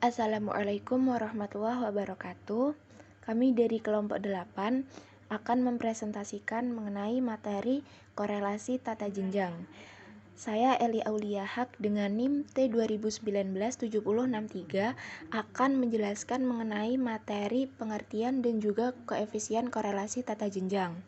Assalamualaikum warahmatullahi wabarakatuh. Kami dari kelompok 8 akan mempresentasikan mengenai materi korelasi tata jenjang. Saya Eli Aulia Haq dengan NIM T2019-7063 akan menjelaskan mengenai materi pengertian dan juga koefisien korelasi tata jenjang.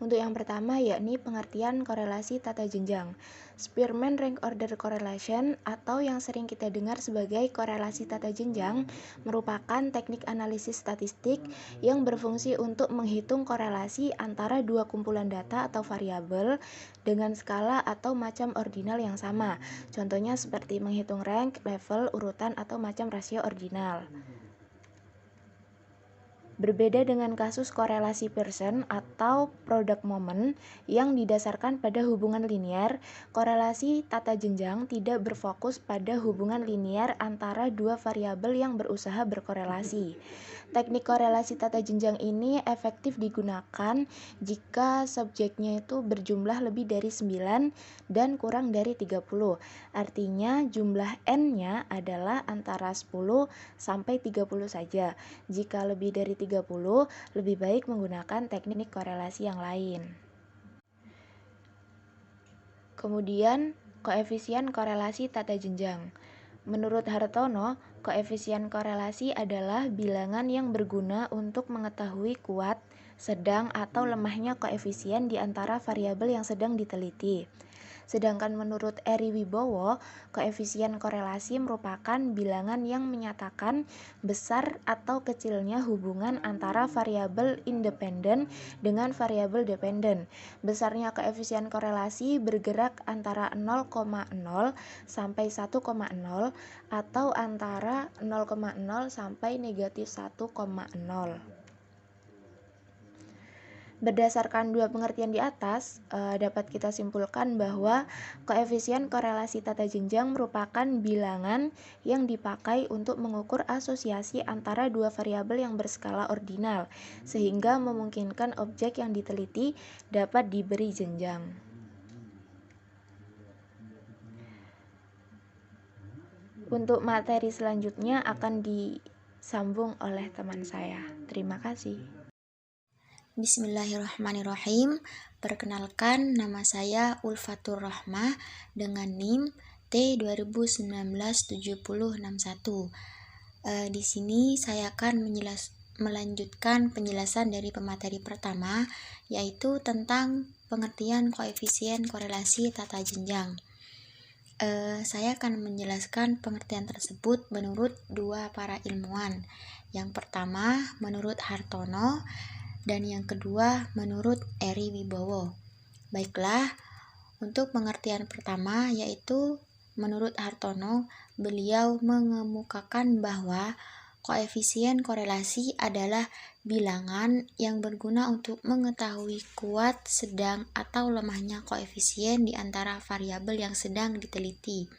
Untuk yang pertama yakni pengertian korelasi tata jenjang. Spearman Rank Order Correlation atau yang sering kita dengar sebagai korelasi tata jenjang merupakan teknik analisis statistik yang berfungsi untuk menghitung korelasi antara dua kumpulan data atau variabel dengan skala atau macam ordinal yang sama. Contohnya seperti menghitung rank, level, urutan, atau macam rasio ordinal. Berbeda dengan kasus korelasi Pearson atau product moment yang didasarkan pada hubungan linear, korelasi tata jenjang tidak berfokus pada hubungan linear antara dua variabel yang berusaha berkorelasi. Teknik korelasi tata jenjang ini efektif digunakan jika subjeknya itu berjumlah lebih dari 9 dan kurang dari 30. Artinya jumlah N-nya adalah antara 10 sampai 30 saja. Jika lebih dari 30, lebih baik menggunakan teknik korelasi yang lain. Kemudian, koefisien korelasi tata jenjang. Menurut Hartono, koefisien korelasi adalah bilangan yang berguna untuk mengetahui kuat, sedang, atau lemahnya koefisien di antara variabel yang sedang diteliti. Sedangkan menurut Eri Wibowo, koefisien korelasi merupakan bilangan yang menyatakan besar atau kecilnya hubungan antara variabel independen dengan variabel dependen. Besarnya koefisien korelasi bergerak antara 0,0 sampai 1,0 atau antara 0,0 sampai negatif 1,0. Berdasarkan dua pengertian di atas, dapat kita simpulkan bahwa koefisien korelasi tata jenjang merupakan bilangan yang dipakai untuk mengukur asosiasi antara dua variabel yang berskala ordinal, sehingga memungkinkan objek yang diteliti dapat diberi jenjang. Untuk materi selanjutnya akan disambung oleh teman saya. Terima kasih. Bismillahirrahmanirrahim. Perkenalkan, nama saya Ulfatur Rahmah dengan NIM T2019-7061. Di sini saya akan melanjutkan penjelasan dari pemateri pertama, yaitu tentang pengertian koefisien korelasi tata jenjang. Saya akan menjelaskan pengertian tersebut menurut dua para ilmuwan. Yang pertama menurut Hartono dan yang kedua menurut Eri Wibowo. Baiklah, untuk pengertian pertama yaitu menurut Hartono, beliau mengemukakan bahwa koefisien korelasi adalah bilangan yang berguna untuk mengetahui kuat, sedang, atau lemahnya koefisien di antara variabel yang sedang diteliti.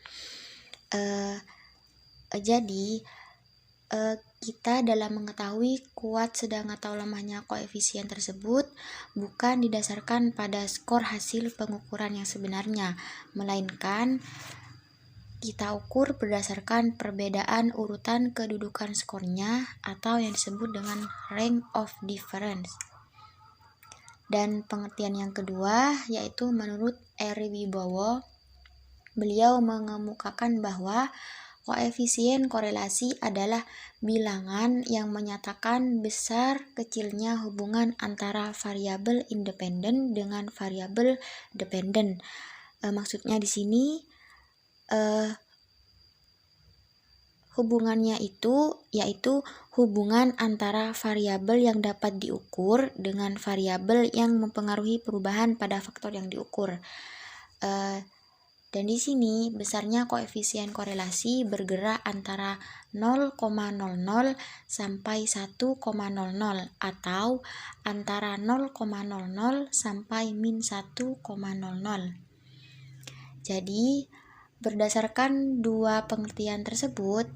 Kita dalam mengetahui kuat, sedang, atau lemahnya koefisien tersebut bukan didasarkan pada skor hasil pengukuran yang sebenarnya, melainkan kita ukur berdasarkan perbedaan urutan kedudukan skornya atau yang disebut dengan rank of difference. Dan pengertian yang kedua yaitu menurut Eri Wibowo, beliau mengemukakan bahwa koefisien korelasi adalah bilangan yang menyatakan besar kecilnya hubungan antara variabel independen dengan variabel dependen. Maksudnya di sini hubungannya itu yaitu hubungan antara variabel yang dapat diukur dengan variabel yang mempengaruhi perubahan pada faktor yang diukur. Dan di sini besarnya koefisien korelasi bergerak antara 0,00 sampai 1,00 atau antara 0,00 sampai min 1,00. Jadi, berdasarkan dua pengertian tersebut,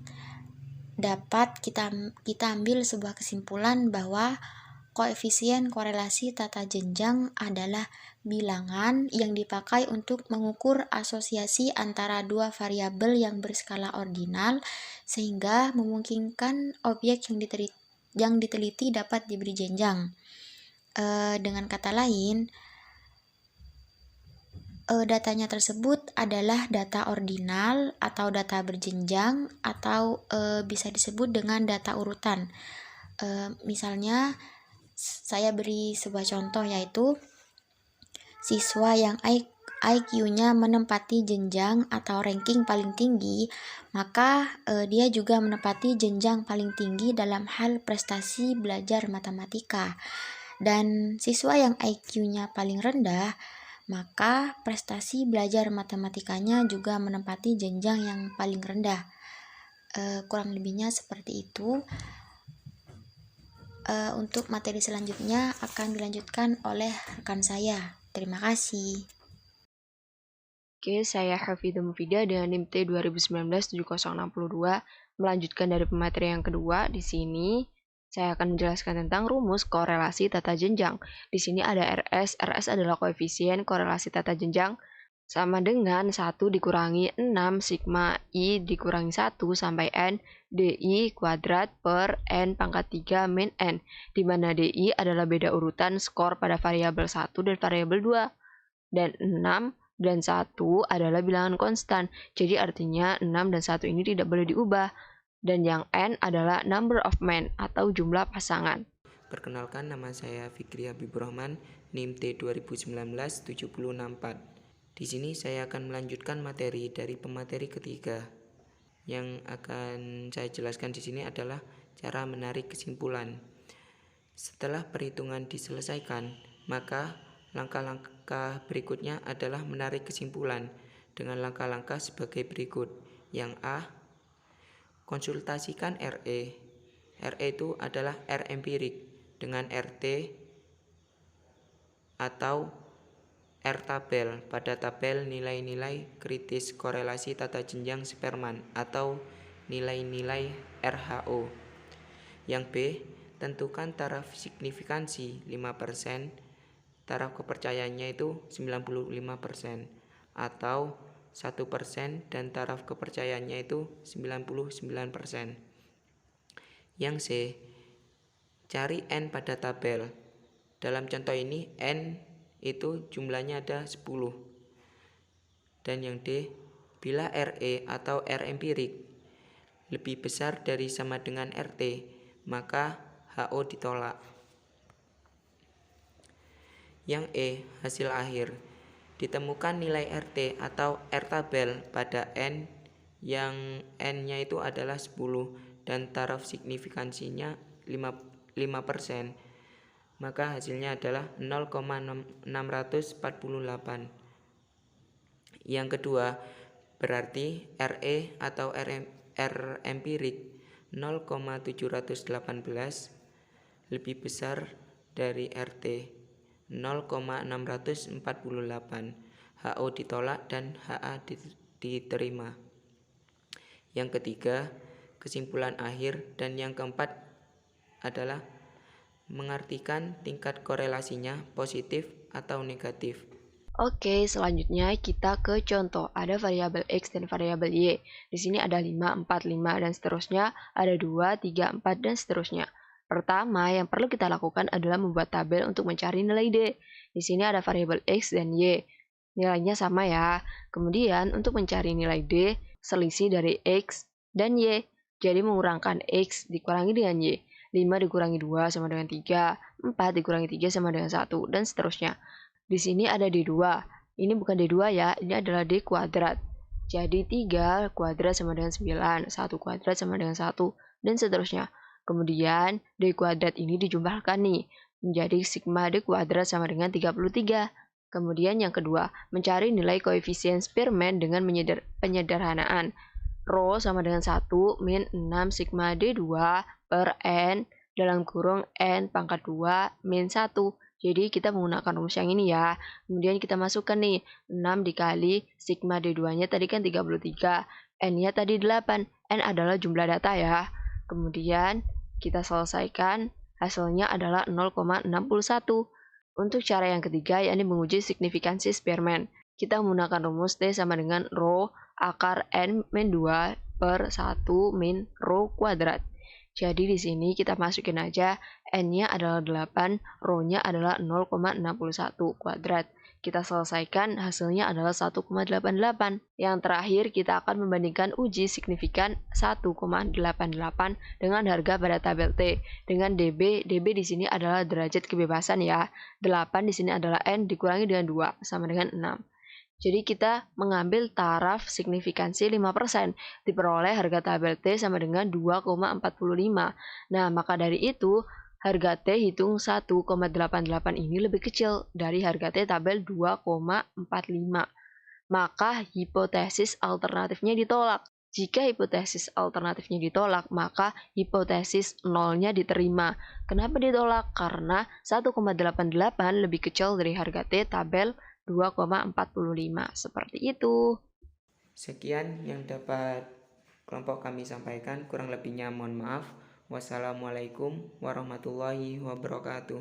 dapat kita ambil sebuah kesimpulan bahwa koefisien korelasi tata jenjang adalah bilangan yang dipakai untuk mengukur asosiasi antara dua variabel yang berskala ordinal sehingga memungkinkan objek yang diteliti dapat diberi jenjang. Dengan kata lain, datanya tersebut adalah data ordinal atau data berjenjang atau bisa disebut dengan data urutan. Misalnya saya beri sebuah contoh, yaitu siswa yang IQ-nya menempati jenjang atau ranking paling tinggi, maka dia juga menempati jenjang paling tinggi dalam hal prestasi belajar matematika. Dan siswa yang IQ-nya paling rendah, maka prestasi belajar matematikanya juga menempati jenjang yang paling rendah. Kurang lebihnya seperti itu. Untuk materi selanjutnya akan dilanjutkan oleh rekan saya. Terima kasih. Oke, saya Hafidha Mufida dengan NIM T 2019-7062 melanjutkan dari pemateri yang kedua. Di sini saya akan menjelaskan tentang rumus korelasi tata jenjang. Di sini ada RS. RS adalah koefisien korelasi tata jenjang sama dengan 1 dikurangi 6 sigma I dikurangi 1 sampai N DI kuadrat per N pangkat 3 min N, di mana DI adalah beda urutan skor pada variabel 1 dan variabel 2, dan 6 dan 1 adalah bilangan konstan, jadi artinya 6 dan 1 ini tidak boleh diubah, dan yang N adalah number of men atau jumlah pasangan. Perkenalkan, nama saya Fikri Habibur Rahman, NIM T 2019-7064. Di sini saya akan melanjutkan materi dari pemateri ketiga. Yang akan saya jelaskan di sini adalah cara menarik kesimpulan. Setelah perhitungan diselesaikan, maka langkah-langkah berikutnya adalah menarik kesimpulan dengan langkah-langkah sebagai berikut. Yang A, konsultasikan RE. RE itu adalah R empirik dengan RT atau R tabel pada tabel nilai-nilai kritis korelasi tata jenjang Spearman atau nilai-nilai RHO. Yang B, tentukan taraf signifikansi 5%, taraf kepercayaannya itu 95% atau 1% dan taraf kepercayaannya itu 99%. Yang C, cari N pada tabel. Dalam contoh ini N itu jumlahnya ada 10. Dan yang D, bila RE atau R empirik lebih besar dari sama dengan RT, maka HO ditolak. Yang E, hasil akhir. Ditemukan nilai RT atau R tabel pada N yang N-nya itu adalah 10 dan taraf signifikansinya 5%. Maka hasilnya adalah 0,648. Yang kedua, berarti RE atau R empirik 0,718 lebih besar dari RT 0,648. HO ditolak dan HA diterima. Yang ketiga, kesimpulan akhir, dan yang keempat adalah mengartikan tingkat korelasinya positif atau negatif. Oke, selanjutnya kita ke contoh. Ada variabel X dan variabel Y. Di sini ada 5, 4, 5, dan seterusnya. Ada 2, 3, 4, dan seterusnya. Pertama, yang perlu kita lakukan adalah membuat tabel untuk mencari nilai D. Di sini ada variabel X dan Y. Nilainya sama ya. Kemudian, untuk mencari nilai D, selisih dari X dan Y. Jadi, mengurangkan X dikurangi dengan Y. 5 dikurangi 2 sama dengan 3, 4 dikurangi 3 sama dengan 1, dan seterusnya. Di sini ada D2. Ini bukan D2 ya, ini adalah D kuadrat. Jadi 3 kuadrat sama dengan 9, 1 kuadrat sama dengan 1, dan seterusnya. Kemudian D kuadrat ini dijumlahkan nih, menjadi sigma D kuadrat sama dengan 33. Kemudian yang kedua, mencari nilai koefisien Spearman dengan penyederhanaan. Rho sama dengan 1 min 6 sigma D2 per N dalam kurung N pangkat 2 min 1. Jadi kita menggunakan rumus yang ini ya. Kemudian kita masukkan nih 6 dikali sigma D2-nya tadi kan 33. N-nya tadi 8. N adalah jumlah data ya. Kemudian kita selesaikan, hasilnya adalah 0,61. Untuk cara yang ketiga, yakni menguji signifikansi Spearman. Kita menggunakan rumus T sama dengan rho akar N min 2 per 1 min rho kuadrat. Jadi di sini kita masukin aja N-nya adalah 8, rho-nya adalah 0,61 kuadrat. Kita selesaikan, hasilnya adalah 1,88. Yang terakhir, kita akan membandingkan uji signifikan 1,88 dengan harga pada tabel T. Dengan dB di sini adalah derajat kebebasan ya. 8 di sini adalah N dikurangi dengan 2, sama dengan 6. Jadi kita mengambil taraf signifikansi 5%, diperoleh harga tabel T sama dengan 2,45. Nah, maka dari itu, harga T hitung 1,88 ini lebih kecil dari harga T tabel 2,45. Maka hipotesis alternatifnya ditolak. Jika hipotesis alternatifnya ditolak, maka hipotesis nolnya diterima. Kenapa ditolak? Karena 1,88 lebih kecil dari harga T tabel 2,45. Seperti itu. Sekian yang dapat kelompok kami sampaikan, kurang lebihnya mohon maaf. Wassalamualaikum warahmatullahi wabarakatuh.